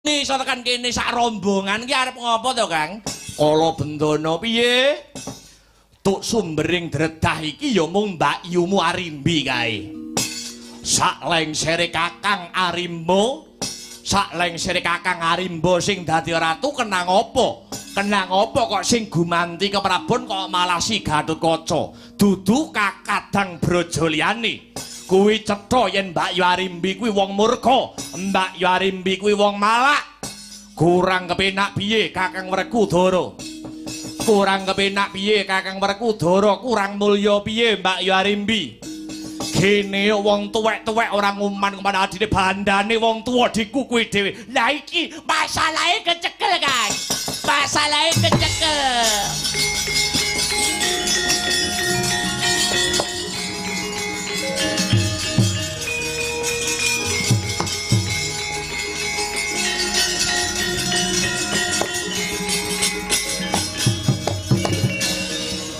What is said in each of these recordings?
Iso tekan kene sak rombongan iki arep ngopo to, Kang? Kala Bendana piye? Tuk sumbering dredah iki ya mung Mbak Yumu Arimbi kae. Sak lengsere Kakang Arimbo, sak lengsere Kakang Arimbo sing dadi ratu kenang apa? Kenang apa kok sing gumanti keprabon kok malah si Gatotkaca? Dudu kakadang braja liyane. Kuwi cetha yen Mbak Yu Arimbi kuwi wong murka, Mbak Yu Arimbi kuwi wong malak. Kurang kepenak piye Kakang Werkudara? Kurang kepenak piye Kakang Werkudara? Kurang mulya piye Mbak Yu Arimbi? Kene wong tuwek-tuwek ora nguman kepada adine bandane wong tuwa dikukuhi dhewe. Lah iki masalahe kecekel, Kang. Masalahe kecekel.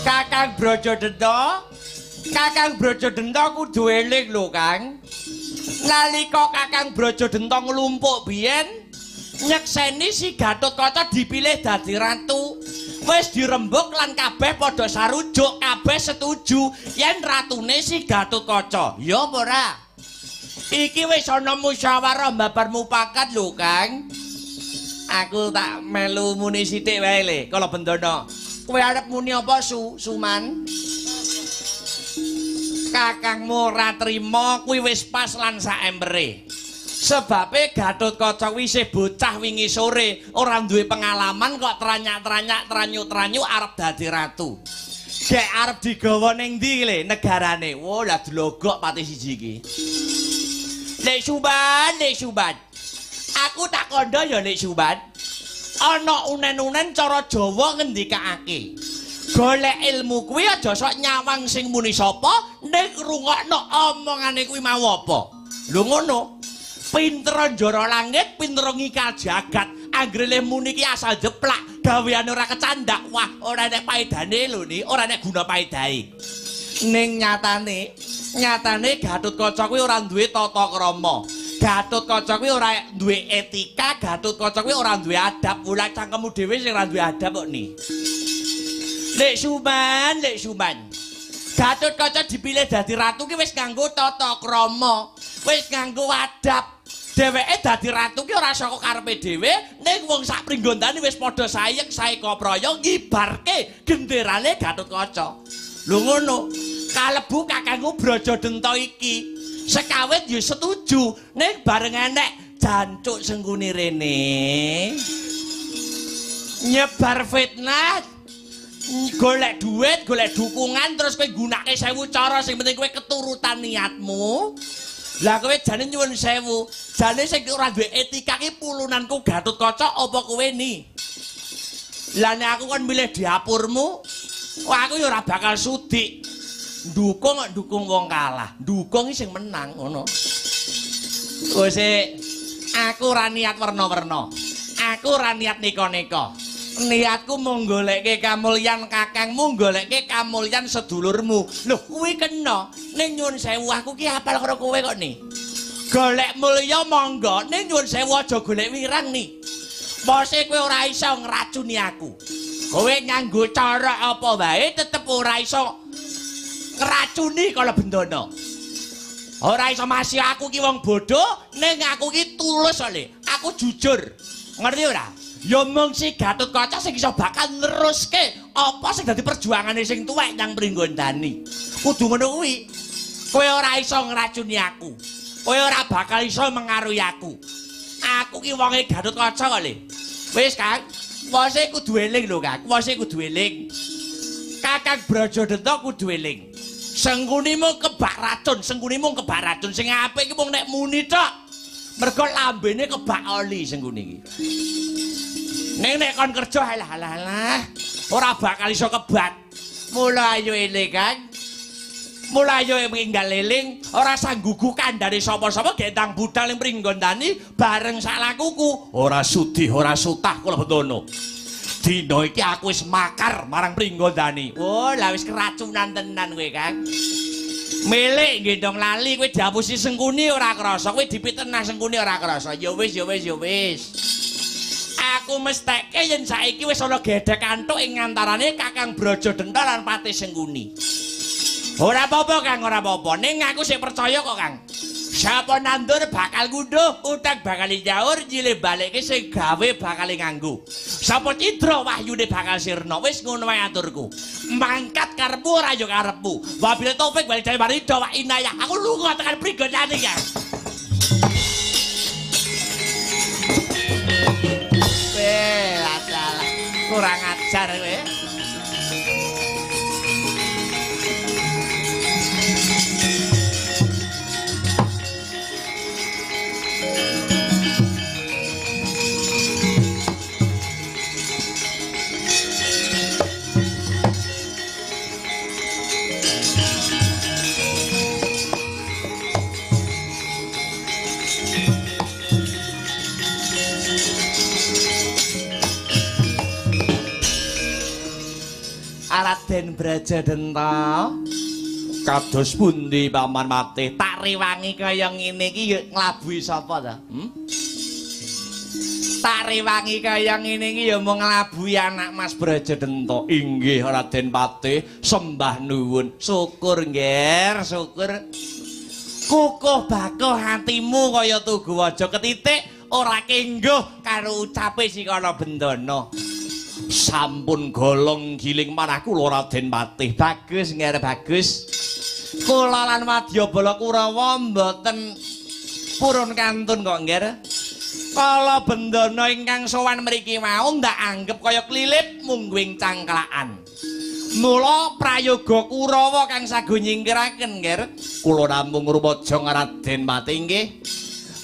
Kakang Brajadenda, Kakang Brajadenda kudu eling lho, Kang. Nalika Kakang Brajadenda nglumpuk biyen, nyekseni si Gatotkaca dipilih dadi ratu. Wis dirembuk lan kabeh padha sarujuk, kabeh setuju yen ratune si Gatotkaca. Ya apa ora? Iki wis ana musyawarah babar mupakat lho, Kang. Aku tak melu muni sithik wae le, kala Bendana. Kowe arep muni apa, Suman? Kakangmu ora trima kuwi wis pas lan sak embere. Sebabe Gatotkaca kuwi isih bocah wingi sore, ora duwe pengalaman kok tranyak-tranyak tranyu-tranyu arep dadi ratu. Gek arep digawa ning ndi le negarane? Wo lah dlogok pati siji iki. Nek Suban. Aku tak kandha ya Nek Suban. Ana unen-unen cara Jawa ngendikake. Golek ilmu kuwi aja sok nyawang sing muni sapa, ning rungokno omongane kuwi mau apa. Lho ngono. Pinter njara langit, pinter ngikal jagat. Anggere muni iki asal jeplak, gaweane ora kecandak. Wah, ora nek paedane lho ni, ora nek guna paedahe. Ning nyatane Gatotkaca kuwi ora duwe tata krama. Gatotkaca kuwi ora duwe etika, Gatotkaca kuwi ora duwe adab. Ora cangkemmu dhewe sing ora duwe adab kok ni. Lek Suman. Gatotkaca dipilih dadi ratu ki wis nganggo tata krama, wis nganggo adab. Dheweke dadi ratu ki ora saka karepe dhewe, ning wong sak pringgondane wis padha sayek saeka praya ngibarke genderane Gatotkaca. Lho ngono, kalebu kakangku Brajadenta iki. Sekawit ya setuju, ning bareng enek jancuk sengguni rene. Nyebar fitnah, golek duit, golek dukungan, terus kowe gunake 1000 cara, sing penting kowe keturutan niatmu. Lah kowe jane nyuwun 1000, jane sing ora duwe etika ki pulunanku Gatotkaca apa kowe ni? Lah nek aku kon milih dapurmu, wah aku ya ora bakal sudi. Dukung wong kalah, dukung sing menang ngono. Wis aku ora niat werna-werna. Aku ora niat neka-neka. Niatku mung goleke kamulyan kakangmu, goleke kamulyan sedulurmu. Lho, kuwi kena. Ning nyuwun sewu aku ki apal karo kowe kok ni. Golek mulya monggo, ning nyuwun sewu aja golek wirang ni. Mosé kowe ora iso ngracuni aku. Kowe nganggo cara apa wae tetep ora iso ngracuni kala Bendana. Ora iso masih aku ki wong bodoh, ning aku ki tulus le. Aku jujur. Ngerti ora? Ya mung si Gatotkaca sing iso bakal neruske apa sing dadi perjuangane sing tuwek nang Pringgondani. Kudu ngono kuwi. Kowe ora iso ngracuni aku. Kowe ora bakal iso mengaruhi aku. Aku ki wonge Gatotkaca kok le. Wis, Kang. Wose kudu eling lho, Kang. Wose kudu eling. Kakang Brajadenta kudu eling. Senggunimu kebak racun, sing apik iki mung nek muni tok. Mergo lambene kebak oli senggune iki. Ning nek kon kerja alah ora bakal iso kebak. Mula ayo eling, Kang. Mula ayo enggal eling, ora sanggugu kandhane sapa-sapa gendang budal ning Pringgondani bareng sak lakuku. Ora sudi, ora sutah kula Bendana. Dina iki aku wis makar marang Pringgondani. Oh, lah wis keracunan tenan kowe, Kang. Milik gendong lali kowe diapusi Sengkuni ora krasa, kowe dipitenah Sengkuni ora krasa. Ya wis. Aku mestekke yen saiki wis ana gedhek antuk ing antarane Kakang Brajadenta lan Patih Sengkuni. Ora apa-apa Kang, ora apa-apa. Ning aku sik percaya kok Kang. Sapa nandur bakal ngunduh, utang bakal nyaur, nyilih balike sing gawe bakal nganggo. Sapa cidra wahyune bakal sirna. Wis ngono wae aturku. Mangkat karepmu ora ya karepmu. Wabil taufik wal hidayah maridha wa inayah. Aku lunga tekan prigodane ya. Alah, kurang ajar kowe. Raden Brajadenta kados pundi Paman Patih tak rewangi kaya ngene iki ya nglabuhi sapa ta? Tak rewangi kaya ngene iki ya mung nglabuhi anak Mas Brajadenta. Inggih Raden Patih, sembah nuwun. Syukur nggih, syukur. Kukuh bakuh hatimu kaya tugu waja ketitik ora kengguh karo ucape Sikana Bendana. Sampun golong giling manah kula Raden Patih. Bagus nggih, bagus. Kula lan Wadyabala Kurawa mboten purun kantun kok nggih. Kala Bendana ingkang sowan mriki mau ndak anggep kaya klilip mungguing cangklakan. Mula prayoga Kurawa kang sago nyingkiraken nggih. Kula namung rumaja Raden Patih nggih.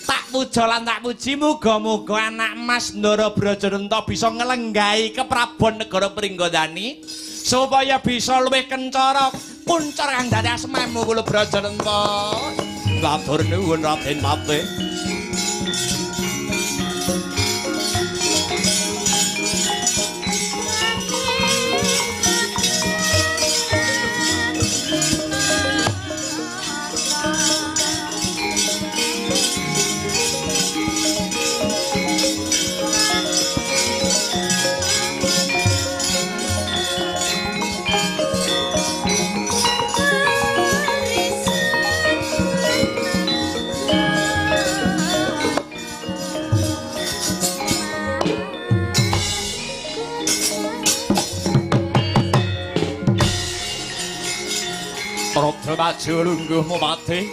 Tak puja lan tak puji muga-muga anak Mas Ndara Brajadenta bisa nglenggahi keprabon negara Pringgondani supaya bisa luwih kencara puncar kang dadi asmemu kula Brajadenta. Matur nuwun Raden Patih. Raja maju lungguhmu Patih.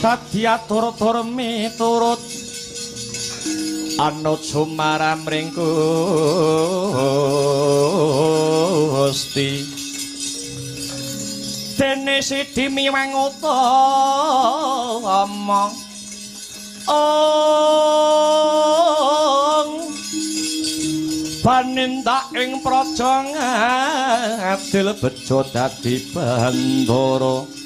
Dadi atur-atur miturut anut sumaramring Gusti dene sidi miwang utama panindak ing praja ngadil bejo dadi bandara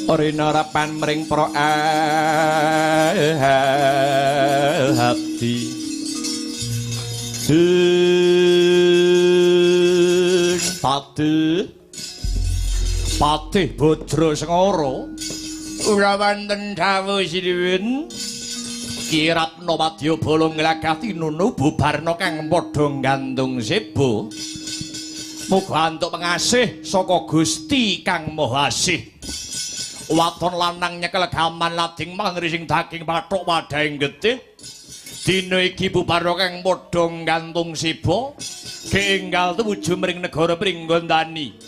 Orina rapan mring pro hati Patih Bodro Sengara ora wonten dawuh sinuwun kirapna Wadyabala nglagah tinunu bubarna kang padha gantung sebo muga antuk pengasih saka Gusti Kang Maha Asih waton lanang nyekel gaman lading mangrising daging pathuk wadahing getih dina iki bubarna kang padha gantung siba keenggal tumuju mring negara Pringgondani.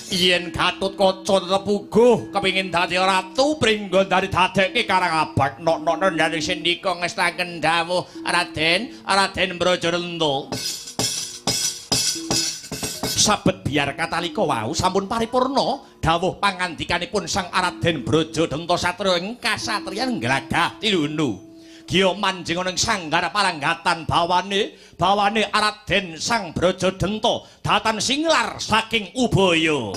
Yen Gatotkaca tetep puguh kepingin dadi ratu Pringgondani dadekke Karangabad nok-nok nandhani sendika ngestaken dawuh Raden Brajadanta. Sabet biar katalika wau sampun paripurna dawuh pangandikanipun Sang Raden Brajadanta satriya ing kasatriyan Glagah Tilunu. Giya manjing ana ing sanggar palanggatan bawane Raden Sang Brajadanta datan singlar saking Ubaya.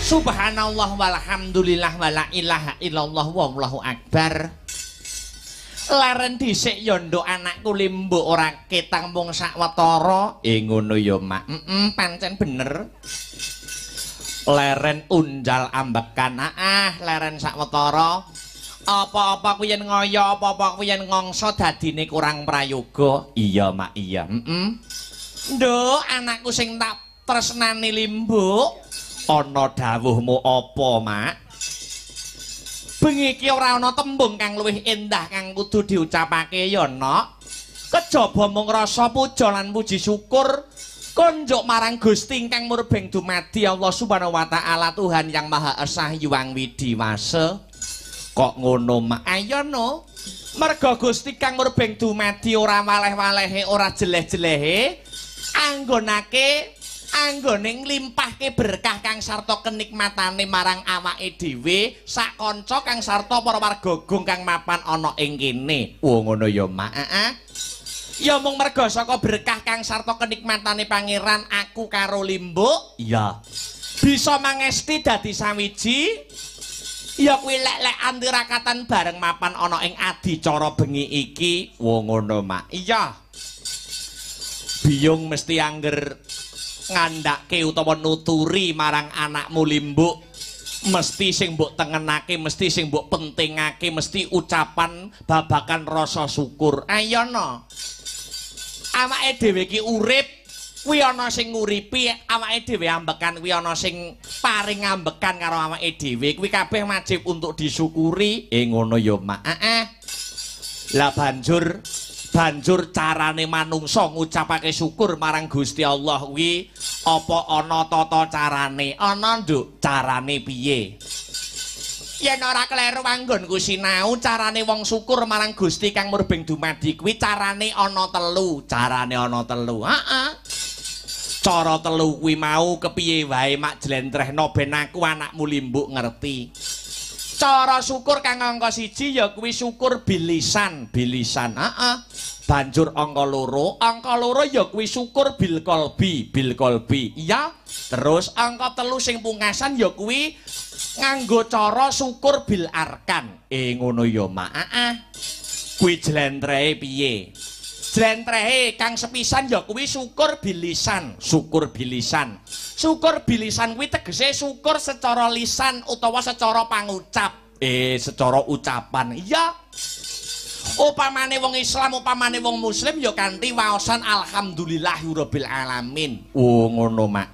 Subhanallah walhamdulillah wala ilaha illallah wallahu akbar. Leren dhisik ya nduk anakku limbuk ora ketang mung sawetara. Ngono ya mak. Pancen bener. Leren unjal ambekan. Leren sawetara. Apa-apa kuwi yen ngoyo, apa-apa kuwi yen ngongso dadine kurang prayoga. Iya mak, iya. Nduk anakku sing tak tresnani limbuk. Ana dawuhmu apa, Mak? Bengi iki ora ana tembung kang luwih endah kang kudu diucapake ya, Nok. Kejaba mung rasa puja lan puji syukur konjuk marang Gusti ingkang murbeng dumadi Allah Subhanahu wa taala Tuhan yang Maha Esa Hyang Widiwasa. Kok ngono, Mak? Ayo no. Merga Gusti kang murbeng dumadi ora waleh-walehe, ora jeleh-jelehe, anggone nglimpahke berkah kang sarta kenikmatane marang awake dhewe sak kanca kang sarta para warga gong kang mapan ana ing kene. Ngono ya, Mak. Ya mung merga saka berkah kang sarta kenikmatane pangeran aku karo limbuk ya bisa mangesti dadi sawiji. Ya kuwi lek-lekan tirakatan bareng mapan ana ing adicara bengi iki. Ngono, Mak. Iya. Biyung mesti angger ngandhake utawa nuturi marang anakmu limbuk, mesti sing mbok tengenake, mesti sing mbok pentingake, mesti ucapan babakan rasa syukur. Ayo no. Awake dhewe iki urip, kuwi ana sing nguripi, awake dhewe ambekan, kuwi ana sing paring ambekan karo awake dhewe, kuwi kabeh wajib untuk disyukuri. Ngono ya, Mak. Lah banjur carane manungsa ngucapake syukur marang Gusti Allah kuwi apa ana tata carane? Ana, Nduk. Carane piye? Yen ora kleru anggonku sinau carane wong syukur marang Gusti kang murbeng dumadi kuwi carane ana telu. Cara telu kuwi mau kepiye wae mak jlentrehno ben aku anakmu limbuk ngerti. Cara syukur kang angka 1 ya kuwi syukur bilisan. Banjur angka 2 ya kuwi syukur bil kolbi. Iya. Terus angka 3 sing pungkasan ya kuwi nganggo cara syukur bil arkan. Ngono ya, Mak. Kuwi jlentrehe piye? Jlentrehe kang sepisan ya kuwi syukur bilisan. Syukur bilisan kuwi tegese syukur secara lisan utawa secara pangucap. Secara ucapan. Iya. Upamane wong Islam, upamane wong Muslim ya kanthi waosan alhamdulillahirabbil alamin. Ngono, Mak.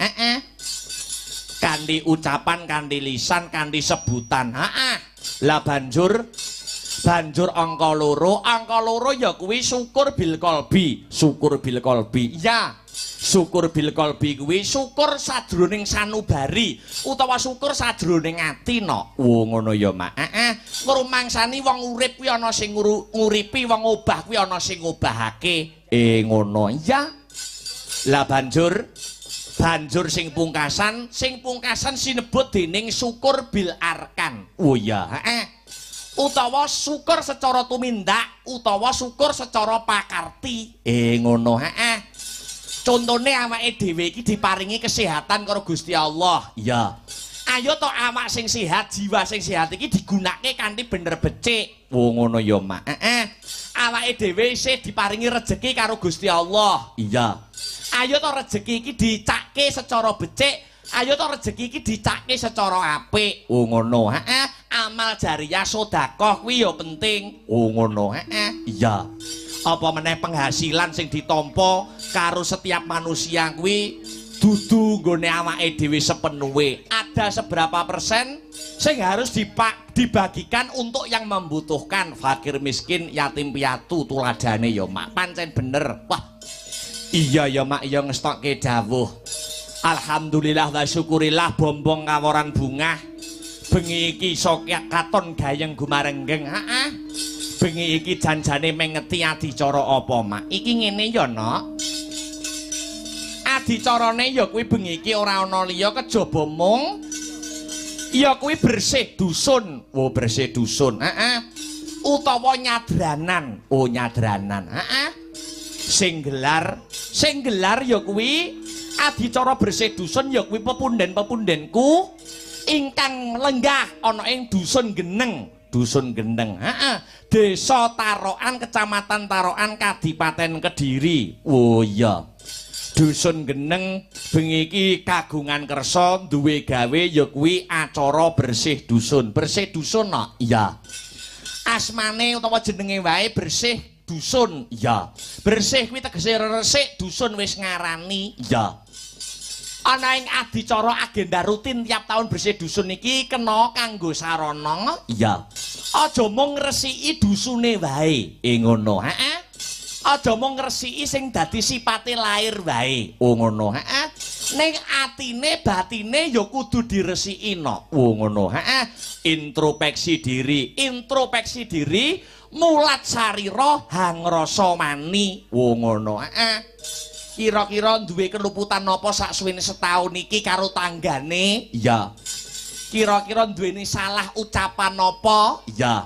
Kanthi ucapan, kanthi lisan, kanthi sebutan. Lah banjur angka 2 ya kuwi syukur bil kolbi. Ya. Syukur bil kolbi kuwi syukur sadroning sanubari utawa syukur sadroning ati no. Ngono ya, Mak. Ngrumangsani wong urip kuwi ana sing nguripi, wong obah kuwi ana sing ngobahake. Ngono ya. Lah banjur sing pungkasan sinebut dening syukur bil arkan. Ya. Utawa syukur secara tumindak utawa syukur secara pakarti. Ngono. Contone awake dhewe iki diparingi kesehatan karo Gusti Allah. Iya. Ayo to awak sing sehat, jiwa sing sehat iki digunakake kanthi bener becik. Ngono ya, Mak. Awake dhewe isih diparingi rejeki karo Gusti Allah. Iya. Ayo to rejeki iki dicakke secara becik. Ayo to rejeki iki dicakke secara apik. Ngono. Amal jariyah sedekah kuwi ya penting. Ngono. Iya. Apa meneh penghasilan sing ditampa karo setiap manusia kuwi dudu nggone awake dhewe sepenuhe. Ada seberapa persen sing harus dibagikan untuk yang membutuhkan, fakir miskin, yatim piatu tuladane ya, Mak. Pancen bener. Wah. Iya ya, Mak, ya ngestokke dawuh. Alhamdulillah wa syukurillah bombong ngaworan bungah. Bengi iki iso katon gayeng gumarenggeng. Bengi iki janjane mengeti adicara apa, Mak? Iki ngene ya, Nok. Adicarane ya kuwi bengi iki ora ana liya kejaba mung ya kuwi bersih dusun. Bersih dusun. Utawa nyadranan. Nyadranan. Sing gelar ya kuwi adicara bersih dusun ya kuwi pepunden-pepundenku ingkang lenggah ana ing dusun Geneng. Dusun Geneng, Desa Tarokan, Kecamatan Tarokan, Kadipaten Kediri. Oh iya, Dusun Geneng bengi iki kagungan kersa duwe gawe ya kuwi acara bersih dusun. Bersih dusun no? Iya. Asmane utawa jenenge wae bersih dusun. Iya. Bersih kuwi tegese resik dusun wis ngarani. Iya. Ana ing adicara agenda rutin tiap tahun bersih dusun iki kena kanggo sarana. Iya. Aja mung ngresiki dusune wae. Ngono, heeh. Aja mung ngresiki sing dadi sipate lair wae. Oh ngono, heeh. Ning atine batine ya kudu diresiki no. Oh ngono, heeh. Introspeksi diri, mulat sarira hang rasa mani. Oh ngono, heeh. Kira-kira duwe keluputan apa sak suwene setahun iki karo tanggane? Iya. Kira-kira duweni salah ucapan apa? Iya.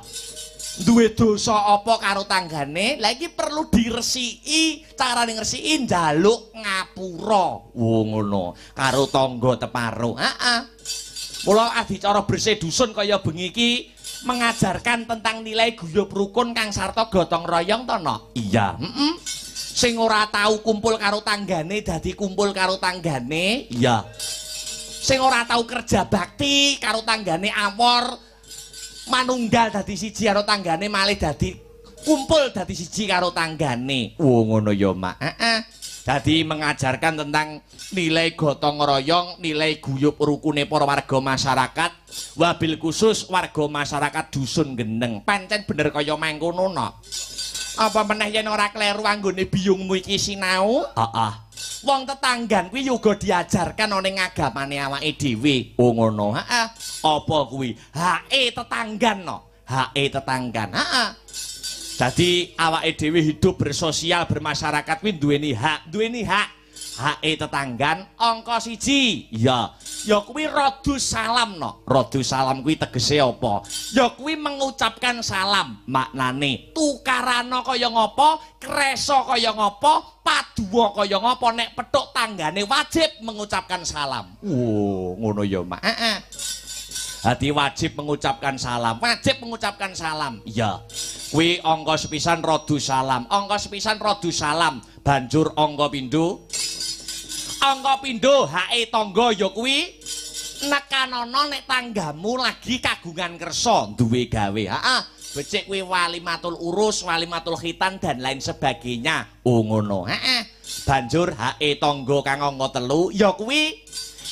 Duwe dosa apa karo tanggane? Lah iki perlu diresiki, carane ngresiki njaluk ngapura. Oh ngono, karo tangga teparo. Heeh. Mula adicara bersih dusun kaya bengi iki mengajarkan tentang nilai guyub rukun kang sarta gotong royong to no? Iya, Sing ora tau kumpul karo tanggane dadi kumpul karo tanggane. Iya. Sing ora tau kerja bakti karo tanggane awor manunggal dadi siji karo tanggane malih dadi kumpul dadi siji karo tanggane. Oh ngono ya, Mak. Heeh. Dadi mengajarkan tentang nilai gotong royong, nilai guyub rukune para warga masyarakat, wabil khusus warga masyarakat Dusun Geneng. Pancen bener kaya mangkono no. Apa meneh yen ora kleru anggone biyungmu iki sinau? Heeh. Wong tetanggan kuwi uga diajarkan ana ing agamane awake dhewe. Oh ngono, heeh. Apa kuwi? Hake tetanggan no. Hake tetanggan. Heeh. Dadi awake dhewe hidup bersosial bermasyarakat kuwi duweni hak, Hake tetanggan angka 1. Iya. Ya kuwi radu salam no. Radu salam kuwi tegese apa? Ya kuwi mengucapkan salam. Maknane tukarana kaya ngopo, kresa kaya ngopo, paduwa kaya ngopo, nek petuk tanggane wajib mengucapkan salam. Ngono ya, Mak. Heeh. Hati wajib mengucapkan salam. Wajib mengucapkan salam. Iya. Kuwi angka sepisan radu salam. Angka sepisan radu salam. Banjur angka pindho. Angka pindho hake tangga ya kuwi nekanono nek tanggamu lagi kagungan kersa duwe gawe. Heeh. Becik kuwi walimatul urus, walimatul khitan dan lain sebagainya. Oh ngono. Heeh. Banjur hake tangga kang angka 3 ya kuwi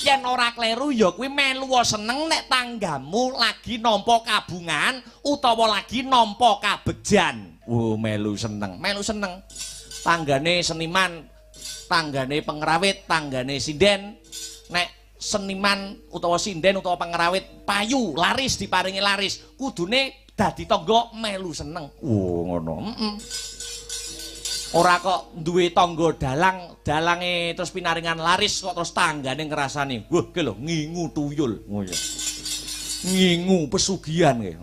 yen ora kleru ya kuwi melu seneng nek tanggamu lagi nampa kabungan utawa lagi nampa kabegjan. Melu seneng. Tanggane seniman, tanggane pengrawit, tanggane sinden. Nek seniman utawa sinden utawa pengrawit payu laris diparingi laris, kudune dadi tangga melu seneng. Ngono. Ora kok duwe tangga dalange terus pinaringan laris kok terus tanggane ngrasani, wah ki lho ngingu tuyul. Ngingu pesugihan ki.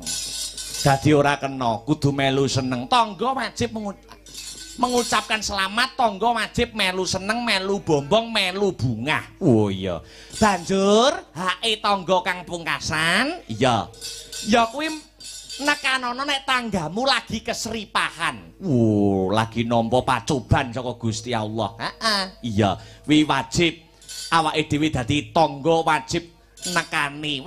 Dadi ora kena, kudu melu seneng. Tangga wajib mengucapkan selamat, tangga wajib melu seneng, melu bombong, melu bungah. Oh iya. Banjur hake tangga kang pungkasan, iya. Ya kuwi nekanono nek tanggamu lagi keseripahan. Lagi nampa pacoban saka Gusti Allah. Heeh. Iya, kuwi wajib awake dhewe dadi tangga wajib nekani.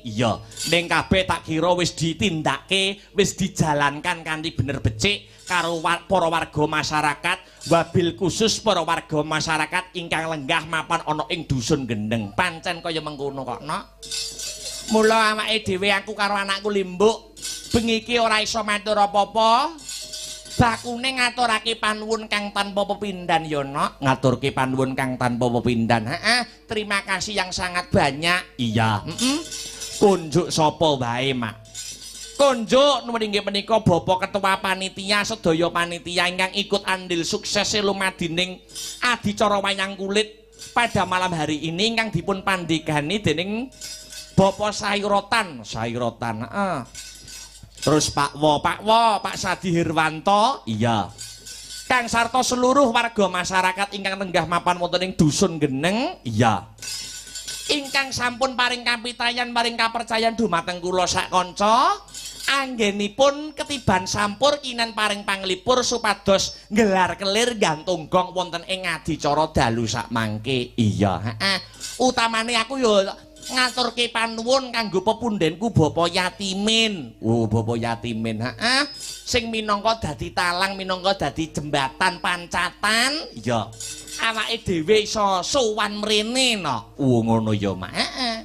Iya. Ning kabeh tak kira wis ditindakake, wis dijalankan kanthi bener becik karo para warga masyarakat, wabil khusus para warga masyarakat ingkang lenggah mapan ana ing Dusun Geneng. Pancen kaya mengkono kok, Nok. Mula awake dhewe aku karo anakku Limbuk bengi iki ora iso matur apa-apa. Bakune ngaturake panuwun kang tanpa pepindhan ya, Nok. Ngaturke panuwun kang tanpa pepindhan. Terima kasih yang sangat banyak. Iya, kunjuk sapa wae, Mak. Kunjuk nuwuning menika Bapak Ketua Panitia sedaya panitia ingkang ikut andil sukses lumadining adicara wayang kulit pada malam hari ini ingkang dipun pandhegani dening Bapak Sayurotan. Terus Pak Sadi Hirwanto. Iya. Kang sarta seluruh warga masyarakat ingkang lenggah mapan wonten ing Dusun Geneng. Iya. ingkang sampun paring kapitayan paring kapercayan dumateng kula sak kanca anggenipun ketiban sampur kinan paring panglipur supados nggelar kelir gantung gong wonten ing adicara dalu sak mangke. Iya, heeh. Utamane aku yo ngaturke panuwun kanggo pepundhenku Bapak Yatimin. Oh, Bapak Yatimin, heeh. Sing minangka dadi talang, minangka dadi jembatan pancatan. Iya. Awake dhewe iso sowan mrene no. Ngono ya, Mak. Heeh.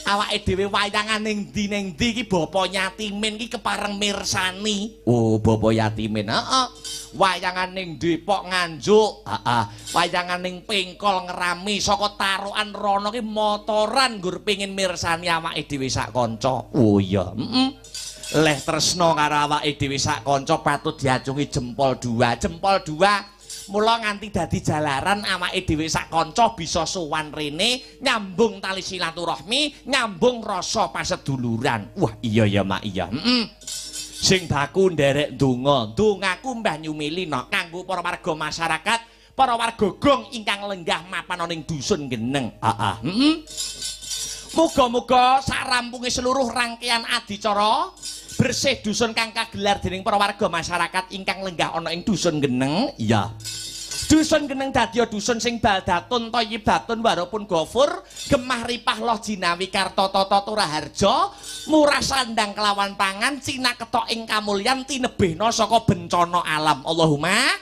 Awake dhewe wayangan ning ndi iki Bapak Yatimin iki kepareng mirsani. Oh, Bapak Yatimin. Heeh. Wayangan ning Depok Nganjuk, heeh. Wayangan ning Pengkol Ngerami saka Tarukan Rono ki motoran nggur pengin mirsani awake dhewe sak kanca. Oh iya, heeh. Leh tresno karo awake dhewe sak kanca patut diacungi jempol 2. Jempol 2 mula nganti dadi jalaran awake dhewe sak kanca bisa sowan rene nyambung tali silaturahmi nyambung rasa paseduluran. Wah iya ya Mak iya. Sing baku nderek dongaku Mbah Nyumili no kanggo para warga masyarakat para warga gong ingkang lenggah mapan ning dusun Geneng. Muga-muga sarampunge seluruh rangkaian adicara bersih dusun kang kagelar dening para warga masyarakat ingkang lenggah ana ing dusun Geneng. Iya. Dusun Geneng dadi dusun sing baldatun thayyibatun warapun gofur gemah ripah loh jinawi karta tata turaharja murah sandang kelawan pangan cina ketok ing kamulyan tinebehna saka bencana alam. Allahumma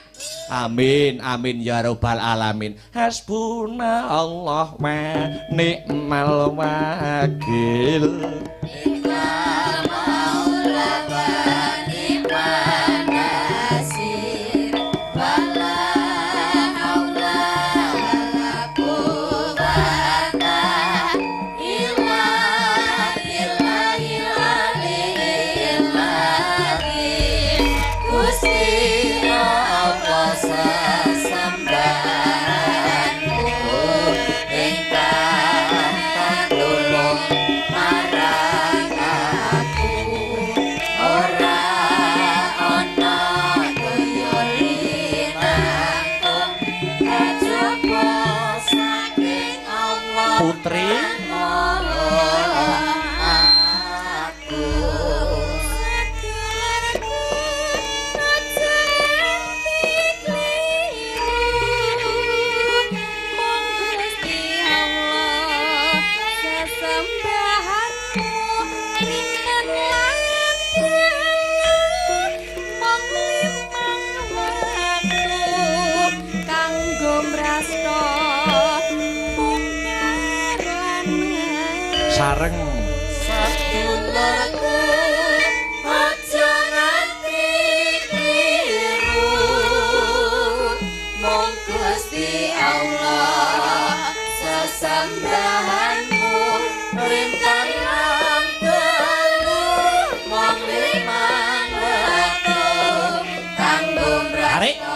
amin amin ya rabbal alamin. Hasbuna Allah wa ni'mal wakil. Sareng sadulurku aja nganti kliru mong Gusti Allah sesembahanmu rintan lampelu mong limang waktu kanggo mrasta.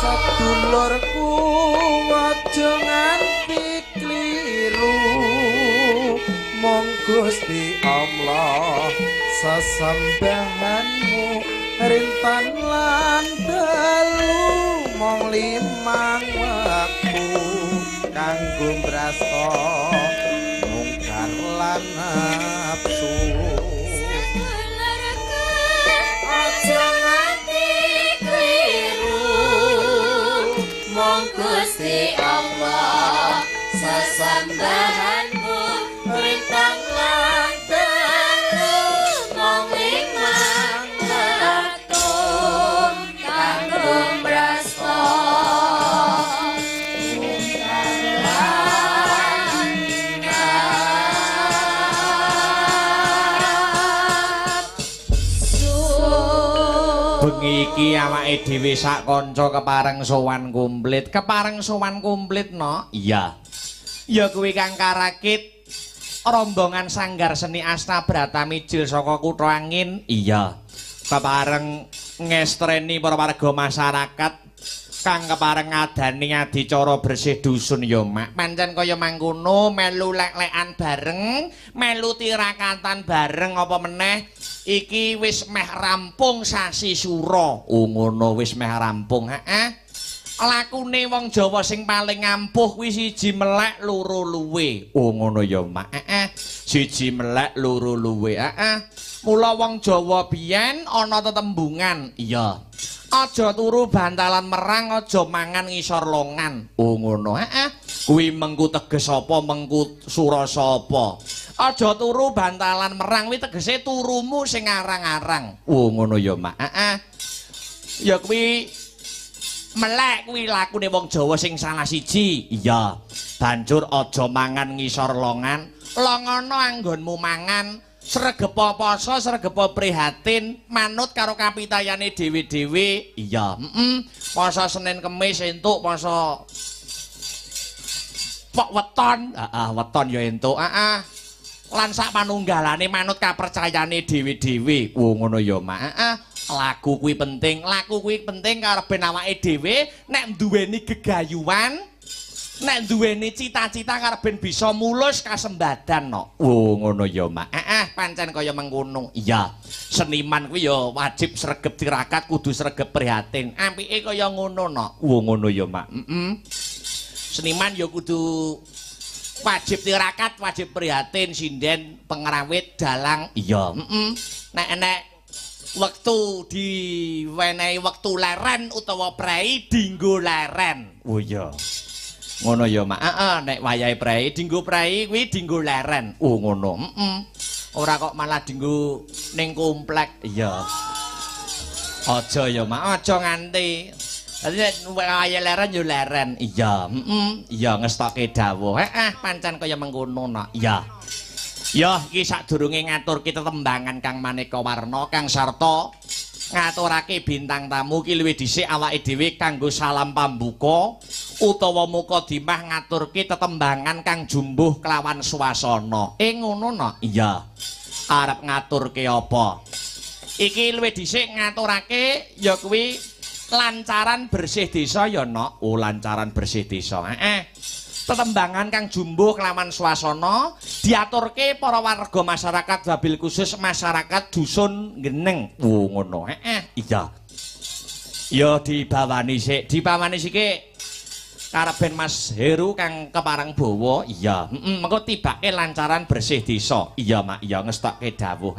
Sedulurku aja nganti kliru mong Gusti Allah sesembahanmu rintan lan dalu mong limang wektu kanggo mbrasta mungkar lan nafsu aja nganti kliru mong Gusti Allah sesambahanmu rintang lan telu mong limang wektu kanggo mbrasta mungkar lan nafsu. Bengi iki awake dhewe sak kanca kepareng sowan komplit no. Iya. Ya kuwi kang karakit rombongan sanggar seni Asta Bratamijil saka Kutha Angin. Iya. Kepareng ngestreni para warga masyarakat kang kepareng ngadani adicara bersih dusun ya Mak. Pancen kaya mangkono melu lek-lekan bareng, melu tirakatan bareng apa meneh iki wis meh rampung sasi sura. Oh ngono wis meh rampung. Heeh. Lakune wong Jawa sing paling ampuh kuwi siji melek loro luwe. Oh ngono ya Mak. Heeh. Siji melek loro luwe. Heeh. Mula wong Jawa biyen ana tetembungan. Iya. Aja turu bantalan merang, aja mangan ngisor longan. Oh ngono. Heeh. Kuwi mengku teges apa, mengku surasa apa. Aja turu bantalan merang kuwi tegese turumu sing arang-arang. Oh ngono ya Mak. Heeh. Ya kuwi melek kuwi lakune wong Jawa sing salah siji. Iya. Banjur aja mangan ngisor longan. Longono anggonmu mangan. Sregepa poso, sregepa prihatin, manut karo kapitayane dhewe-dhewe. Iya, poso Senin Kemis entuk, poso pok weton, weton ya entuk. Lan sak panunggalane manut kapercayane dhewe-dhewe. Oh ngono ya, Mak. Lagu kuwi penting karepe awake dhewe nek duweni gegayuhan, nek duweni cita-cita karepen bisa mulus kasembadan no. Oh ngono ya Mak. Pancen kaya mengkono. Iya. Seniman kuwi ya wajib sregep tirakat, kudu sregep prihatin. Apike kaya ngono no. Oh ngono ya Mak. Seniman ya kudu wajib tirakat, wajib prihatin, sinden, pengrawit, dalang. Iya. Nek wektu diwenehi wektu leren utawa prei dinggo leren. Oh iya. Ngono ya Mak. Nek wayahe prei dinggo prei kuwi dinggo leren. Oh ngono. Ora kok malah dinggo ning komplek. Iya. Aja ya Mak, aja nganti. Dadi nek wayahe leren ya leren. Iya. Iya ngestoke dawuh. Pancen kaya mengkono no. Iya. Ya iki sadurunge ngaturke tetembangan kang maneka warna kang sarta ngaturake bintang tamu ki luwih dhisik awake dhewe kanggo salam pambuka utawa muka dimah ngaturke tetembangan kang jumbuh kelawan swasana. Ngono no. Iya. Arep ngaturke apa? Iki luwih dhisik ngaturake ya kuwi lancaran bersih desa ya no. Oh lancaran bersih desa. Tetembangan kang jumbuh kelawan swasana diaturke para warga masyarakat wabil khusus masyarakat dusun Geneng. Oh ngono. Iya. Ya dibawani sik karepen Mas Heru kang kepareng bawa. Iya. Mengko tibake lancaran bersih desa. Iya Mak, iya ngestokke dawuh.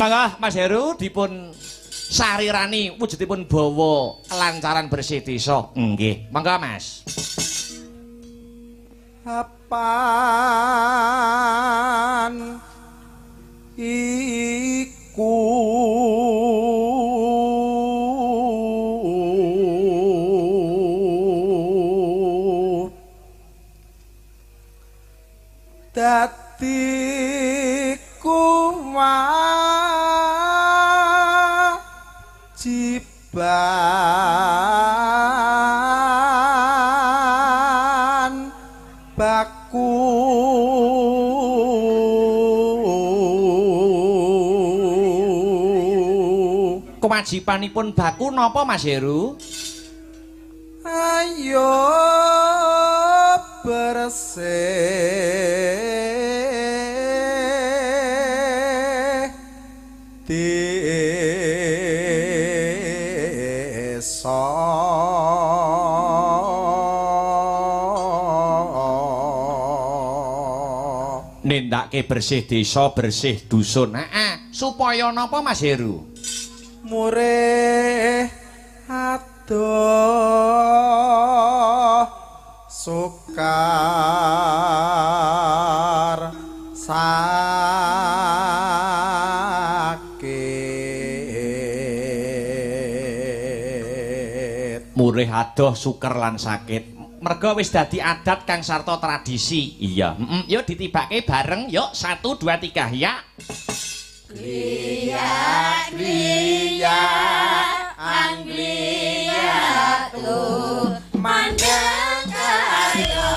Mangga Mas Heru dipun sarirani wujudipun bawa lancaran bersih desa. Nggih. Mangga Mas. Apan iku dadi kewajiban baku kewajibanipun baku napa Mas Heru? Ayo bersih desa Nindakake bersih desa, bersih dusun. Supaya napa Mas Heru? murih adoh sukar sakit Murih adoh sukar lan sakit. Merga wis dadi adat kang sarta tradisi. Iya, yuk ditibake bareng yuk 1 2 3 ya. Glia glia Anglia tuh mandang kaya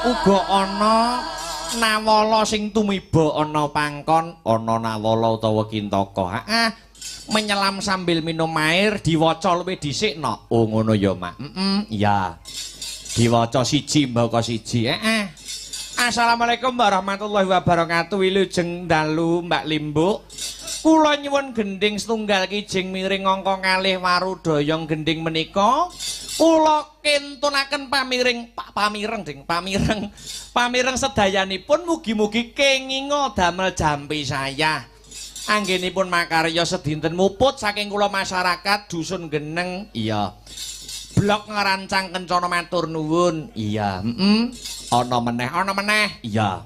uga ana nawala sing tumiba ana pangkon, ana nawala utawa kintaka. Menyelam sambil minum air diwaca luwih dhisik no. Oh ngono ya, Mak. Ya. Diwaca siji mbaka siji. Assalamualaikum warahmatullahi wabarakatuh. Wilujeng dalu Mbak Limbuk. Kula nyuwun gending setunggal kijing miring angka kalih warudayang gending menika. Kula kintunaken pamireng sedayanipun mugi-mugi kenging damel jampi saya. Anggenipun makarya sedinten muput saking kula masyarakat dusun Geneng. Iya. Blok ngerancang kencana matur nuwun. Iya, ana meneh. Iya.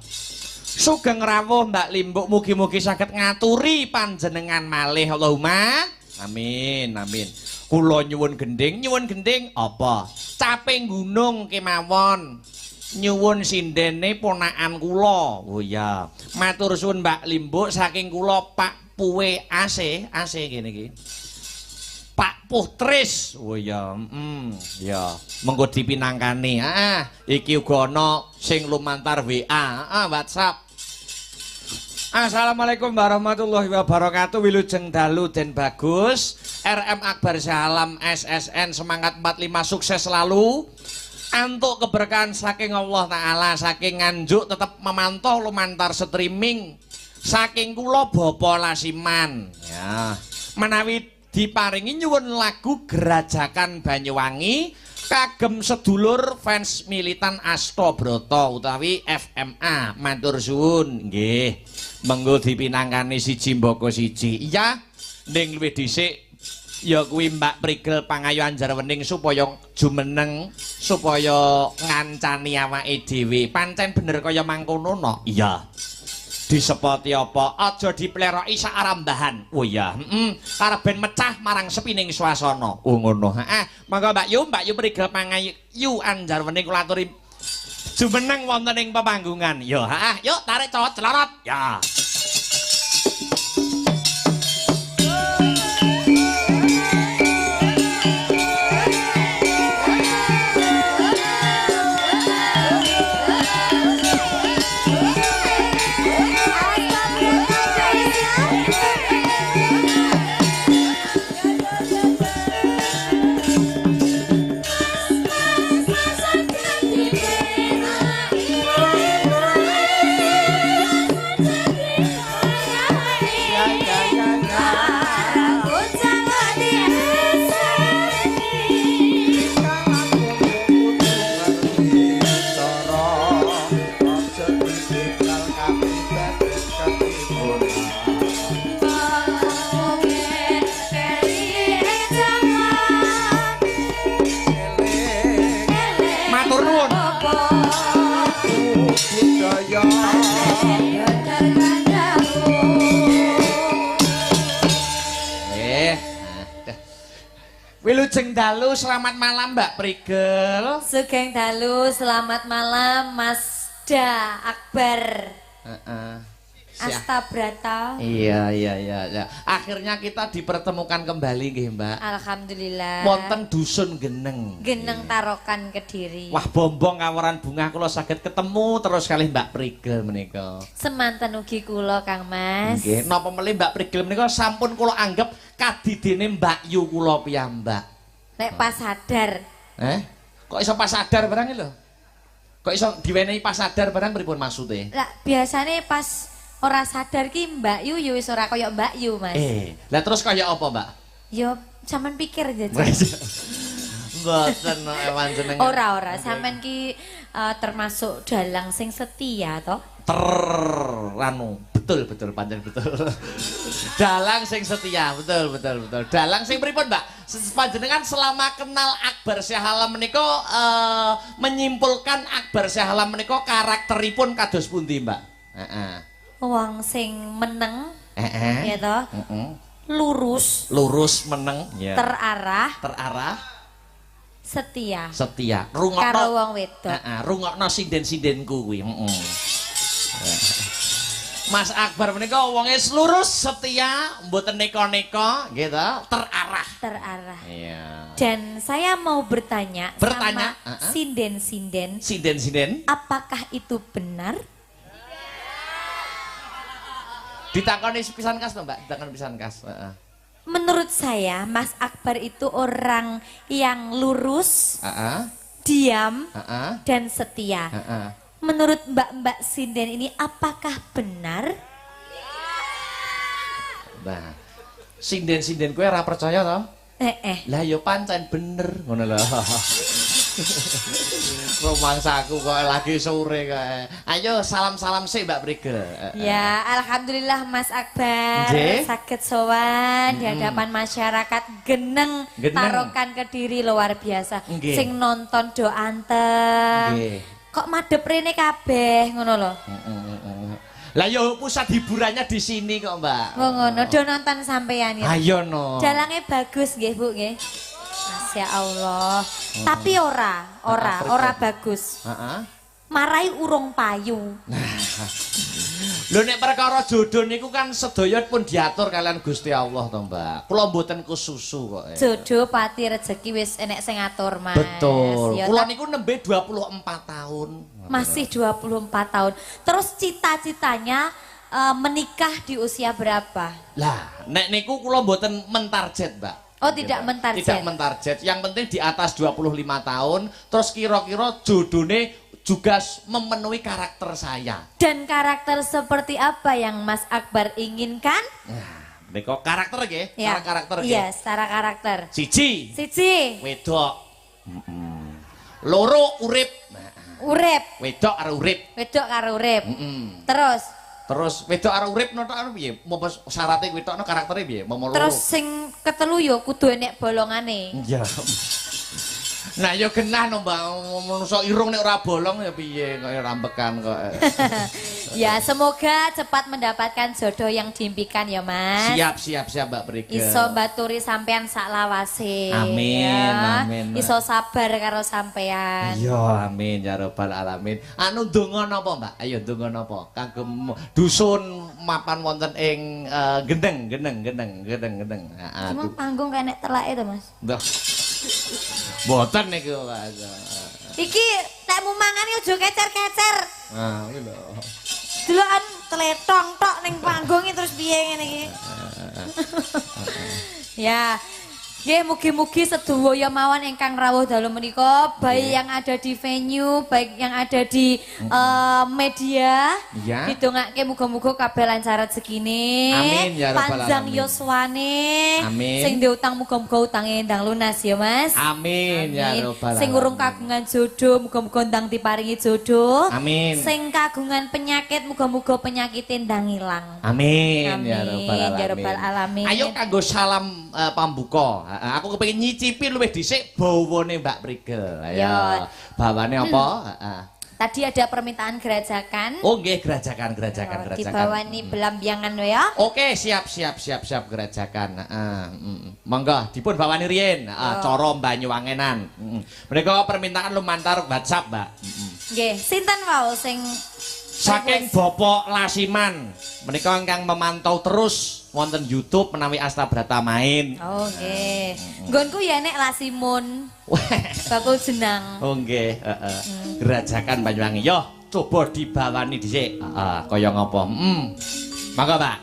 Sugeng rawuh Mbak Limbuk mugi-mugi saged ngaturi panjenengan malih Allahumma. Amin. Kula nyuwun gending apa? Caping gunung kemawon. Nyuwun sindene ponakan kula. Oh ya. Matur suwun Mbak Limbuk saking kula Pak Puwe AC kene iki. Pak Putris. Oh ya, ya. Mengko dipinangkani. Iki uga ana sing lumantar WA, WhatsApp. Assalamualaikum warahmatullahi wabarakatuh. Wilujeng dalu Den Bagus, RM Akbar Salam SSN semangat 45 sukses selalu. Antuk keberkahan saking Allah Ta'ala, saking Nganjuk tetap memantau lumantar streaming. saking kula Bapa Lasiman. Ya. Menawi diparingi nyuwun lagu Gerajakan Banyuwangi kagem sedulur fans militan Astabrata utawi FMA. Matur suwun nggih. Menggo dipinangkani siji mbaka siji. Iya, ning luwih dhisik ya kuwi Mbak Prigel Pangayu Anjarwening supaya jumeneng, supaya ngancani awake dhewe. Pancen bener kaya mangkono no. Iya. Disepoti apa? Aja dipleroki sak arambahan. Oh iya, karep ben mecah marang sepining swasana. Oh ngono. Heeh. Monggo Mbak Yu Prigel Pangayu Anjarwening kula aturi jumeneng wonten ing pepanggungan. Yo, heeh. Yuk tarik cowot celorot. Ya. Wilujeng dalu, selamat malam Mbak Prigel. Sugeng dalu, selamat malam Mas Da Akbar. Astabrata. Iya. Akhirnya kita dipertemukan kembali nggih, Mbak. Alhamdulillah. Wonten dusun Geneng. Geneng Tarokan Kediri. Wah, bombong kawaran bunga kula saged ketemu terus kalih Mbak Prigel menika. Semanten ugi kula Kang Mas. Nggih, napa melih Mbak Prigel menika sampun kula anggap kadidene Mbak Yu kula piyambak. Nek pas sadar. Kok iso pas sadar barang lho? Kok iso diwenehi pas sadar barang pripun maksude? Lah biasane pas ora sadar ki Mbak Yu ya wis ora kaya Mbak Yu, Mas. Lah terus kaya apa, Mbak? Ya sampean pikir aja. Mboten ewan jenengan. Ora, sampean ki termasuk dalang sing setia toh? Betul pancen betul. Dalang sing setia, betul. Dalang sing pripun, Mbak? Panjenengan selama kenal Akbar Syahalam menika menyimpulkan Akbar Syahalam menika karakteripun kados pundi, Mbak? Wong sing meneng, ya toh? Lurus meneng, ya. Terarah, setia. Rungokno karo wong wedok. Rungokno sinden-sindenku kuwi. Mas Akbar menika wonge lurus, setia, mboten neka-neka, nggih to? Terarah. Iya. Dan saya mau bertanya sama sinden-sinden. Apakah itu benar? Ditakoni pisan kas to, Mbak? Ditakoni pisan kas. Menurut saya Mas Akbar itu orang yang lurus, diam, dan setia. Menurut Mbak Sinden ini apakah benar? Nah, sinden kowe ora percaya to? Lah ya pancen bener ngono lho. Romangsaku kok lagi sore kae. Ayo salam-salam sih Mbak Prigel. Ya, alhamdulillah Mas Akbar saged sowan di hadapan masyarakat Geneng Tarokan Kediri luar biasa. Sing nonton do anteng. Kok madhep rene kabeh ngono lho. Lah yo pusat hiburannya di sini kok, Mbak. Ngono, do nonton sampeyan ya. Ayo no. Jalange bagus nggih, Bu nggih. Masya Allah. Tapi ora bagus. Marai urung payu. Lho nek perkara jodoh niku kan sedaya pun diatur kalian Gusti Allah to, Mbak. Kula mboten kususu kok. Jodoh pati rezeki wis enek sing ngatur, Mas. Betul. Kula niku nembe 24 tahun. Masih 24 tahun. Terus cita-citanya menikah di usia berapa? Lah, nek niku kula mboten mentarget, Mbak. Oh, tidak mentarget. Tidak mentarget. Yang penting di atas 25 tahun, terus kira-kira jodone juga memenuhi karakter saya. Dan karakter seperti apa yang Mas Akbar inginkan? Nah, mereka karakter nggih, Ya. secara karakter nggih. Iya, secara karakter. Siji, wedok. Loro urip. Urip. Wedok karo urip. Wedok karo urip. Terus Wedok karo urip noto anu piye? Mopo syaratnya wedokno karaktere piye? Momo loro. terus sing ketelu yo kudu enek bolongane. Iya. Nah ya genah no Mbak, menungso irung nek ora bolong ya piye kaya rambekan kok. Ya semoga cepat mendapatkan jodoh yang diimpikan ya Mas. Siap Mbak Prigel. Iso baturi sampean sak lawase. Amin, ya. amin. Iso sabar karo sampean. Iya, amin ya rabbal alamin. Anu donga napa Mbak? Ayo donga napa? Kagem dusun mapan wonten ing Gendeng. Heeh. Cuma panggung kayak telake to Mas. Ndah. Mboten niku Mas. Iki nek mu mangan ojo kecer-kecer. Ah, iki lho. Delokan teletong tok ning panggung terus piye ngene iki. Ya. Nggih mugi-mugi sedaya mawon ingkang rawuh dalu menika baik yang ada di venue, baik yang ada di media. Ya. Didongake muga-muga kabeh lancar rezekine. Amin ya rabbal Panjang alamin. yuswane. Amin. Sing diutang muga-muga utange ndang lunas ya Mas. Amin ya rabbal alamin. Sing urung kagungan jodoh muga-muga ndang diparingi jodoh. Amin. Sing kagungan penyakit muga-muga penyakite ndang ilang. Amin Amin, ya rabbal alamin. alamin. Ayo kanggo salam pambuka. Aku kepengin nyicipi luwih dhisik bawane Mbak Prigel. Ayo. Ya. Bawane apa? Tadi ada permintaan gerajakan. Oh nggih, gerajakan. Dibawani belambiangan ya. Oke, siap gerajakan. Monggo dipun bawani riyen. Cara Banyuwangenan. Mereka permintaan lumantar WhatsApp, Mbak. Nggih, sinten wau sing Saking Bapak Lasiman. Menika ingkang memantau terus wonten YouTube menawi Asta Brata main. Oh nggih. Nggonku ya nek Lasimun. Bakul jenang. Oh nggih, heeh. Gerajakan Banyuwangi. Yo, coba dibawani dhisik. Heeh, kaya ngapa? Monggo, Pak.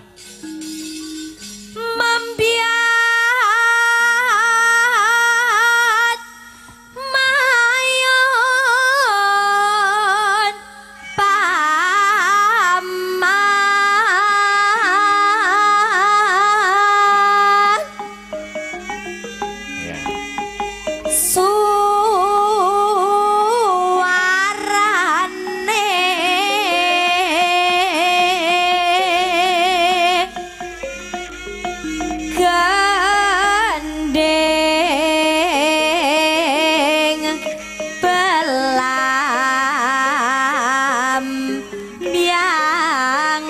Mambiat mayon paman Ya. gandeng belam biangan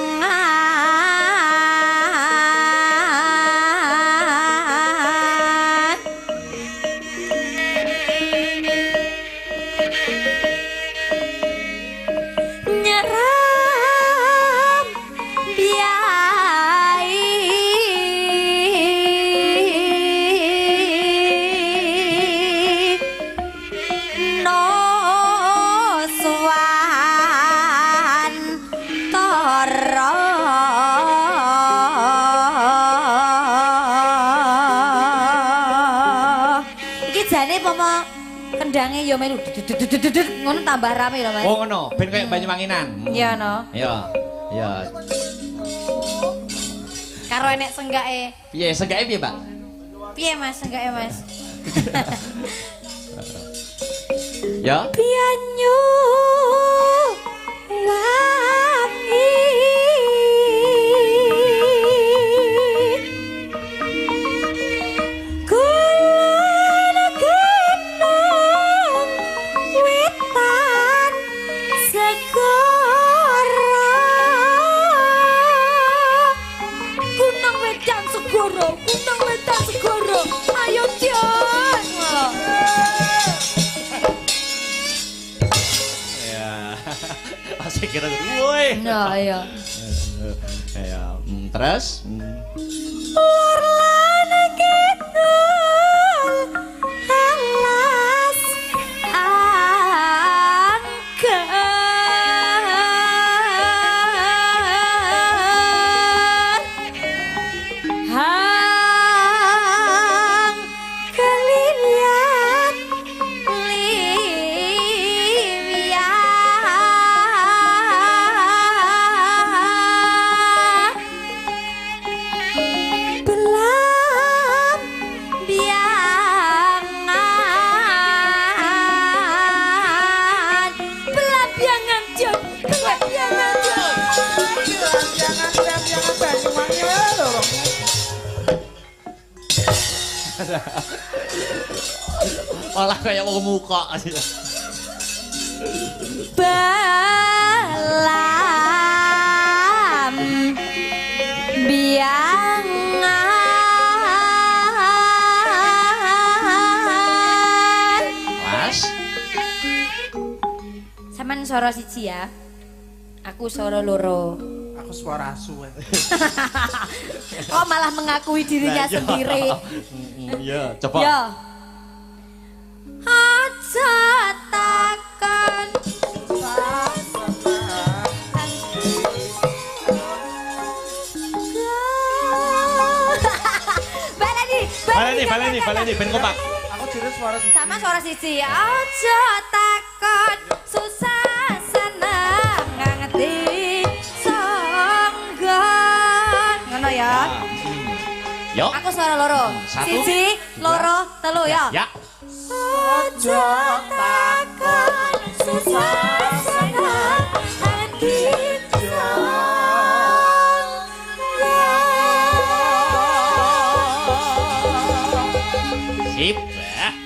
nyeram biai no swan toro iki jane pomo kendange ya melu dudut ngono tambah rame lho Mas. Oh ngono, ben kaya Banyuwanginan. Iya no. Iya. Iya. Karo enek senggake. Piye senggake piye, Pak? Piye Mas senggake Mas? Ya. Pianyu wangi kula genang wetan segara gunung wetan segara ayo Jan Ya. Asik kira woi. nah ya Ya, terus Orlane kidul alas angker hang kelilian liwian Malah kayak mau muka. Balam biangan. Mas. Saman suara siji ya. Aku suara loro. Aku suara asu. Kok malah mengakui dirinya sendiri. Iya, coba. Ya. Aja takon. Baleni, ben kompak. Aku jujur suara siji. Sama suara siji. Aja takon susah seneng ngerti songgon. Ngono ya. Yo. Aku suara loro. Satu, Siji, loro, telu ya. Ya. Aja takon susah seneng ngerti Sip.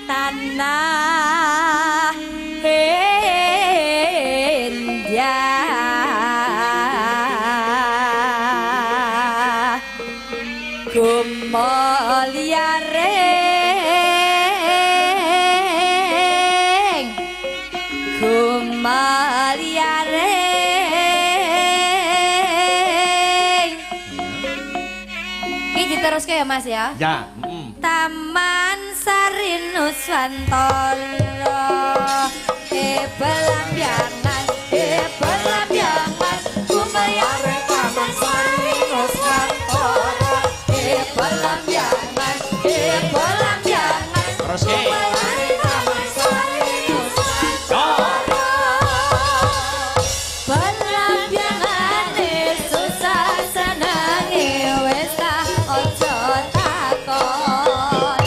Tanah India Gumaliareng Ini diteruske ya Mas ya? Ya. Taman Sari Nuswantara Belambiangan Belambiangan Kumayare Taman Sari Nuswantara Belambiangan Belambiangan Terus ke. Kumayare Taman Sari Nuswantara Belambiangan susah senange wis tak ojo takon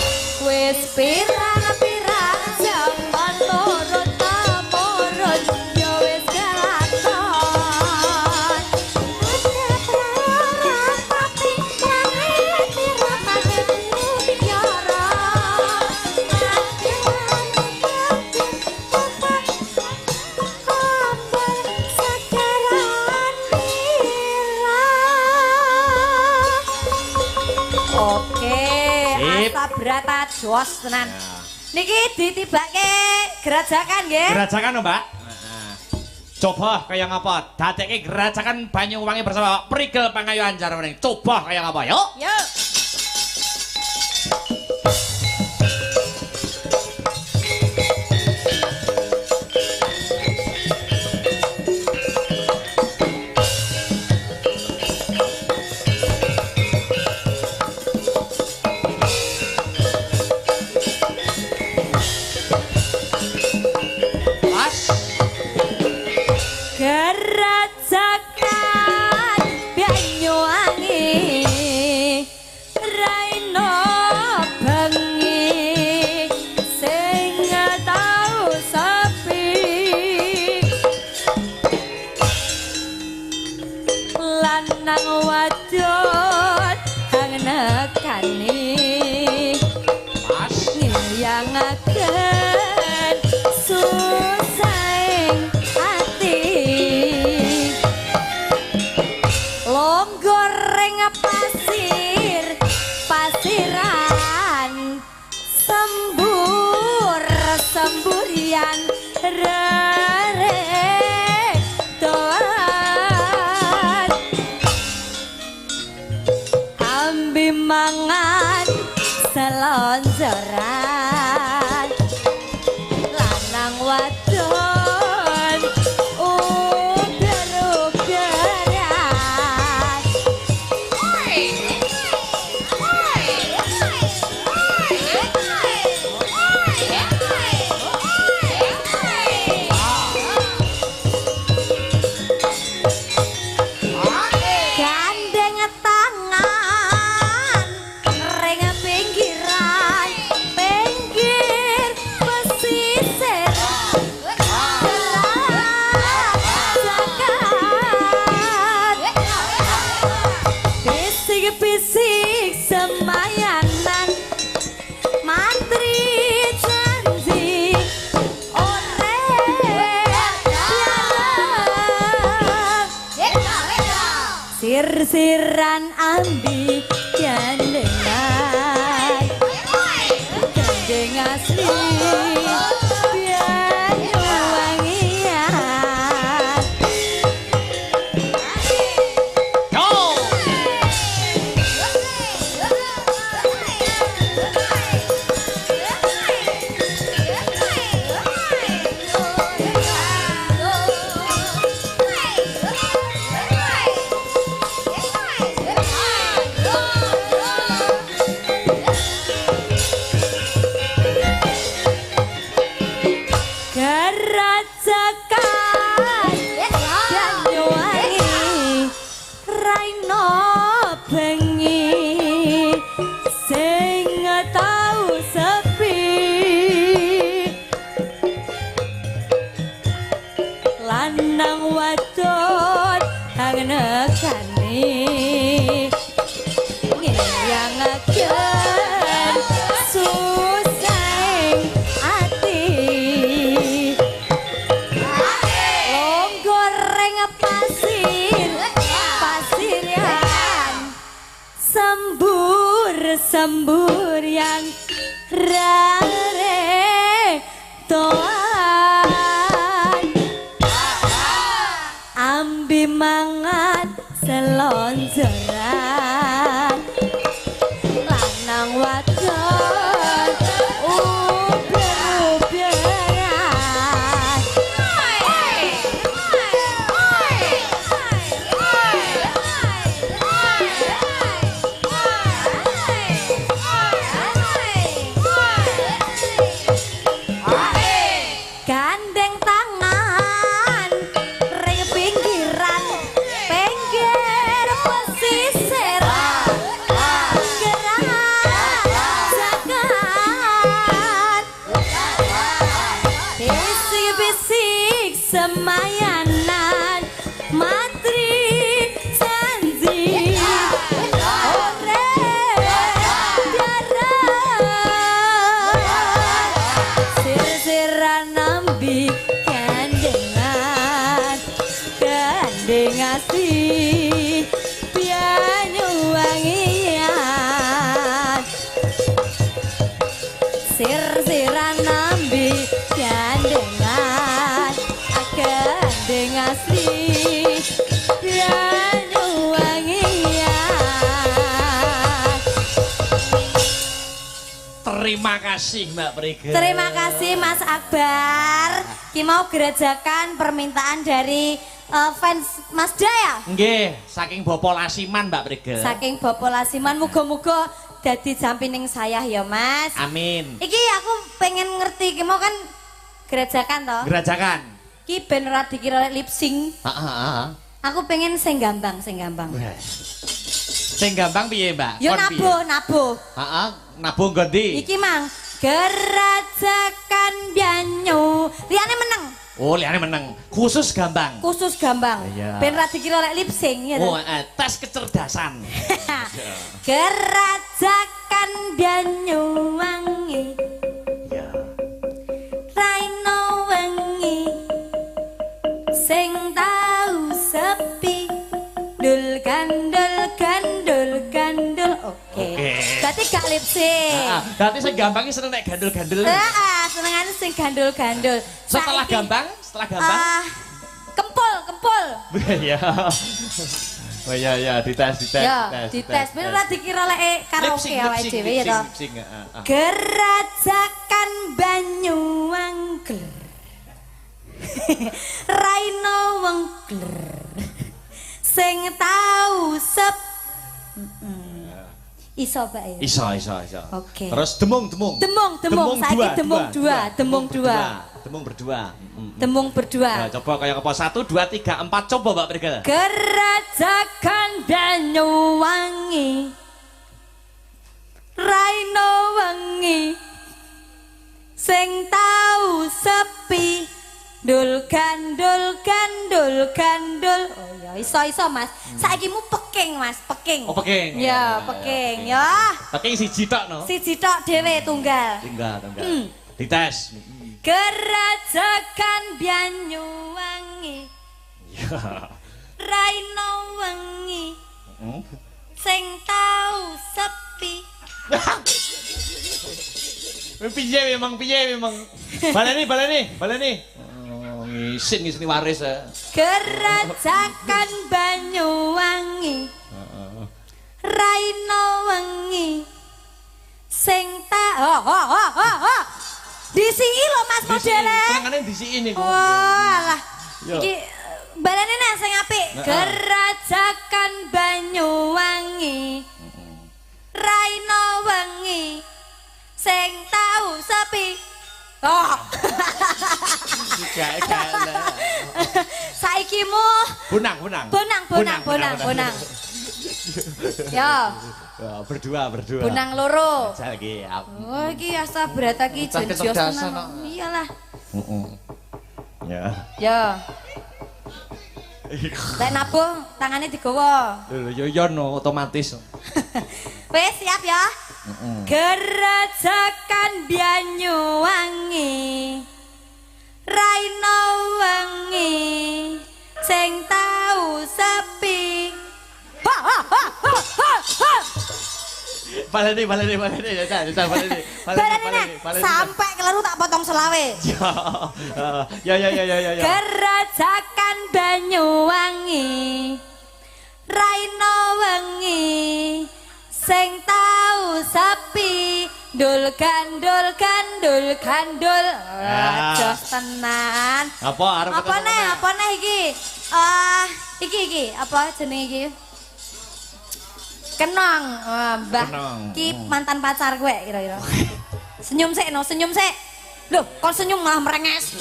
wis pirang-pirang jaman turun temurun ya wis kelakon ada perang tapi langit diramakan nyara mati obat ambal sekaran Oke, Sip. Asta Brata jos tenan. Niki ditibake gerajakan nggih. Gerajakan, Mbak. Coba kayak ngapa? Dadekke gerajakan Banyuwangi bersama Prigel Pangayu Anjar meneng. Coba kayak ngapa? Yuk. Yuk. Mas. Gerajakan Banyuwangi Raino bengi sing tau sepi lanang wadon hang nekani Mas. ngiliangaken susahing ati longgoreng pasir pasiran sembur semburian rere doan ambi mangan selonjoran lanang wadon uber-uberan gandeng tangan ring pinggiran pinggir pesisir bisik-bisik semayanan Sir-siran ambi gandengan gandeng asli biayu wangian Gerajakan Banyuwangi Raino bengi sing tau sepi lanang wadon hang negani ngeyangaken susahing ati longgoreng pasirian sembur yang rare toan ambi mangan selonjoran lanang wadon uber-uberan gandeng tangan ring pinggiran pinggir pesisir gerajakan bisik-bisik semayanan matri janji ore darat sir-siran nambi gandengan gandeng asli bianyu wangian sir-siran nambi gandengan gandeng asli bianyu wangian. Terima kasih Mbak Prige. Terima kasih Mas Akbar. Ki mau gerajakan permintaan dari fans Mas Jaya. Nggih, saking Bopo Lasiman Mbak Prige. Saking Bopo Lasiman muga-muga dadi jampining saya ya Mas. Amin. Iki aku pengen ngerti ki mau kan gerajakan toh. Gerajakan. Ki ben ora dikira lip sync. Heeh. Aku pengen sing gambang. Sing gampang piye, Mbak? Yo Kon piye? nabuh. Heeh, nabuh nggondi? Iki mang gerajakan Banyu. Liyane meneng. Oh, liyane meneng. Khusus gambang. Khusus gambang. Iya. Ben ra dikira lip sync ya Oh, toh. tes kecerdasan. Gerajakan Banyuwangi Ya. Raino wengi sing tau sepi dul gandul oke. Berarti gak lip sync. Berarti sing gampang iki seneng nek gandul-gandul. Heeh, senengane sing gandul-gandul. Setelah Saiki, gampang, kempul. Iya. Oh iya, dites. Ya, dites. Bener ora dikira lek karaoke awake dhewe ya toh. Gerajakan Banyuwangi. Raino wengkler. Sing tau iso Pak ya? Iso. Oke. Terus demung. Saiki demung dua. Demung berdua. Nah, coba kayak apa? 1, 2, 3, 4 coba Mbak Prige. Gerajakan Banyuwangi Raino wengi sing tau sepi dul gandul. Oh ya iso Mas. Saiki mu peking Mas, peking. Oh peking. Ya, peking ya. Peking siji tok no. Siji tok dhewe tunggal. Dites. Gerajakan Banyuwangi Ya. Raino wengi Sing tau sepi. Piye memang. Baleni. Oh, ngisin waris. Gerajakan Banyuwangi. Raina wengi. Sing tau disiki lho Mas modele. Tengane disiki niku. Oh, alah. Iki balene nek sing apik. Gerajakan Banyuwangi. Raina wengi. Sing tau sepi. Oh. Saiki mu Bonang. Ya. Berdua. Bonang loro. Jal iki. Oh, iki asa berat iki jenjos tenan. Iyalah. Ya. Ya. Lek nabung tangane digawa. Lho yo no otomatis. Wes siap ya? Gerajakan Banyuwangi. Raina wengi. Sing tau sepi. Baleni. Sampai keliru tak potong selawe. Ya. Gerajakan Banyuwangi. Raina wengi. Sing tau sepi. Dul gandul. Jos tenan. Apa nih iki? Iki apa jenenge iki? Kenong. Mbah. Ki mantan pacar gue kira-kira. Senyum sik. Loh, kon senyum malah merenges.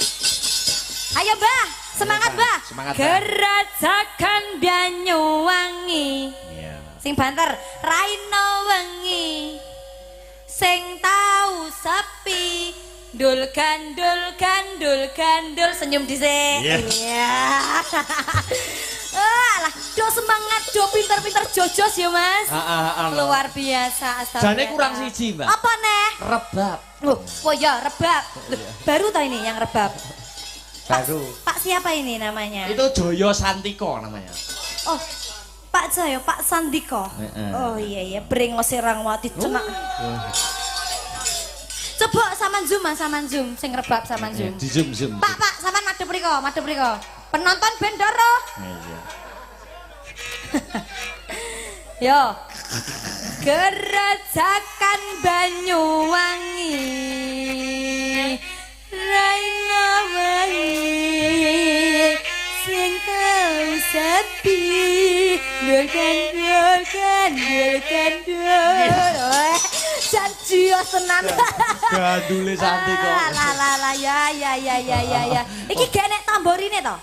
Ayo, Mbah. Semangat, Mbah. Gerajakan Banyuwangi. Sing banter, Raina wengi. Sing tau sepi. Dul gandul. Senyum dhisik. Iya. Alah, do semangat, do pinter-pinter jojos ya, Mas. Luar biasa, astagfirullah. Jane kurang siji, Mbak. Apa neh? Rebab. Oh ya, rebab. Baru tau ini yang rebab. Baru. Pak siapa ini namanya? Itu Joyo Santiko namanya. Oh, Pak Joyo, Pak Sandiko. Oh iya, brengos Rangwati cenak. Coba saman zoom, sing rebab saman zoom. Di zoom. Pak, saman madhep mriko. Penonton bendoro. Iya. Yo. Gerajakan Banyuwangi. Raina wengi. Sing tau sepi. Dul. Janji tenan. Gandule Santi kok. Lah ya. Iki gak nek tamborine to?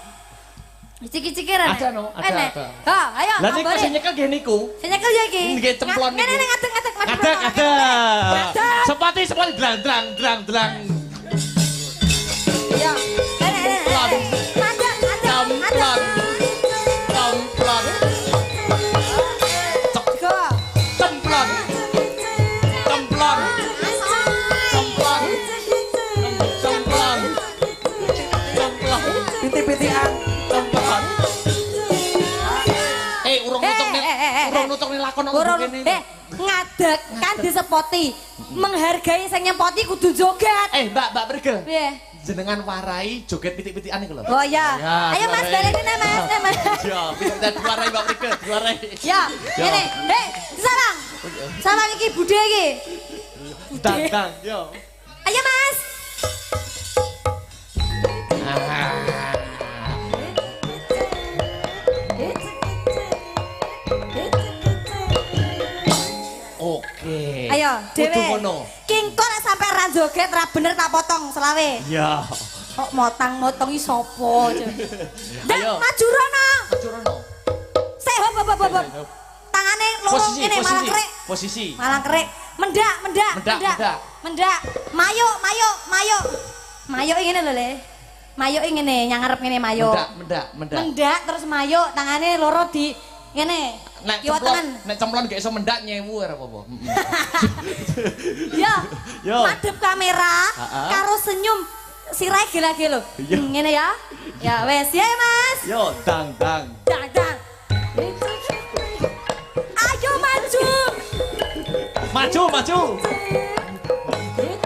Ciki-ciki rene. Ada no, ada. Ha, ayo. Lah niku sing nyekel nggih niku. Sing nyekel ya iki. Nggih cemplon niku. Ngene ngadeg. Ada. Sepati drang. Iya. Ngene. Ada. Cemplon. Pitik-pitikan. Urung nutuk ning lakon kene. Ngadeg kan disepoti. Menghargai sing nyempoti kudu joget. Mbak Prigel. Piye? Jenengan warai joget pitik-pitikan iku lho. Oh iya. Ayo Mas baleni Mas. Ya, pitik warai Mbak Prigel, diwarai. Ya, ngene. Sarang. Sarang iki budhe iki. Dang, yo. Ayo Mas. Oke. Ayo, dhewe. Kudu ngono. King kok nek sampe ra joget ra bener tak potong selawe. Ya. Kok motang-motongi sapa? Ayo. Maju rono. Sik hop. Tangane loro ngene malang kerik. Posisi. Malang kerik. Mendak. Mayo. Mayo ngene lho Le. Mayo ngene nyang ngarep ngene mayo. Mendak. Mendak terus mayo tangane loro di ngene. Nek cemplon gak iso mendak nyewu ora apa-apa. Yo. Madhep kamera karo senyum sirahe gelage lho. Ngene ya. Ya wes ya Mas. Yo dang. Maju, maju.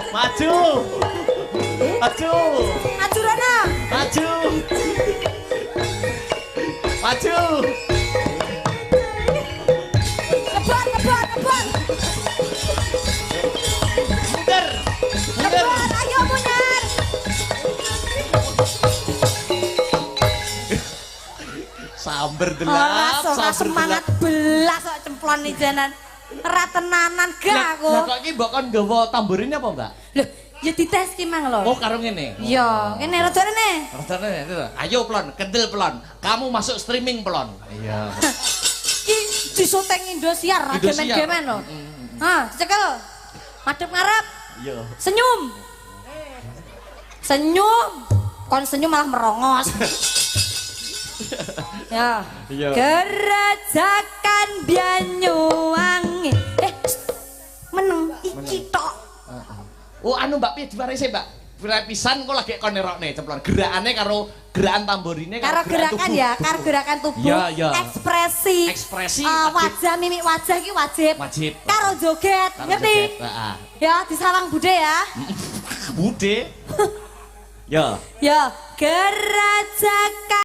Maju. Maju. Maju Rono. Maju. Maju. Ngebut, ngebut, ngebut. Mundur. Mundur. Ngebut, ayo mundur. Samber Ora delap, sok semangat belas kok cemplon iki janan. Ora tenanan gak aku. Lah kok iki mbok kon nggawa tamborin apa, Mbak? Lho, ya dites ki mang lho. Oh, karo ngene. Iya, ngene rada rene. Ayo Plon, kendel Plon. Kamu masuk streaming Plon. Iya. Ki di syuting Indosiar, gemen-gemen lho. Hah, cekel. Madhep ngarep. Iya. Senyum. Senyum. Kon senyum malah merongos. Ya. Iya. Gerajakan Banyuwangi. Meneng iki tok. Oh, anu Mbak piye diwarisi, Mbak? Viral pisan kok lagi kon nerokne Cemplon. Gerakane karo gerakan tamborine Karo gerakan ya, karo gerakan tubuh, Iya, iya. ekspresi, Ekspresi wajah, mimik wajah iki wajib. Wajib. Karo joget, Karo ngerti? joget, heeh. Ya, disawang bude ya. Bude. Ya. Ya, gerajakan